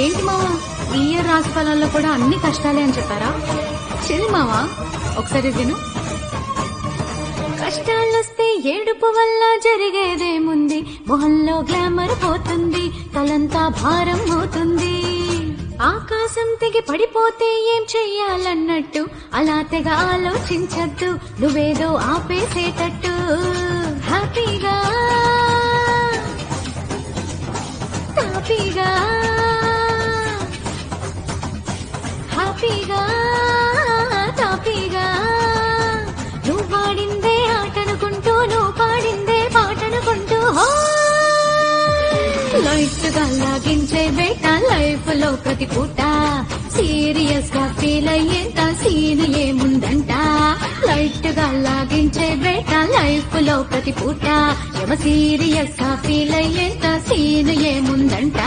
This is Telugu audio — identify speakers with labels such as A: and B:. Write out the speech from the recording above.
A: ఏంటి మావా ఈ ఇయర్ రాశి ఫలాల్లో కూడా అన్ని కష్టాలే అని చెప్పారా? చిల్ మావా, ఒకసారి విను. కష్టాలొస్తే ఏడుపు వల్ల జరిగేదేముంది, మొహంలో గ్లామర్ పోతుంది, తలంతా భారం అవుతుంది. ఆకాశం తెగి పడిపోతే ఏం చెయ్యాలన్నట్టు అలా తెగ ఆలోచించద్దు, నువ్వేదో ఆపేసేటట్టు. హ్యాపీగా హ్యాపీగా హ్యాపీగా హ్యాపీగా నువ్వు పాడిందే ఆటనుకుంటూ, నువ్వు పాడిందే పాటనుకుంటూ లైట్ గా లాగించే వేట లైఫ్ లో ప్రతి పూట. సీరియస్ గా ఫీల్ అయ్యేంత సీన్ ఏముందంట, లైట్ గా లాగించే వేట లైఫ్ లో ప్రతి పూట. సీరియస్ గా ఫీల్ అయ్యేంత సీన్ ఏముందంట.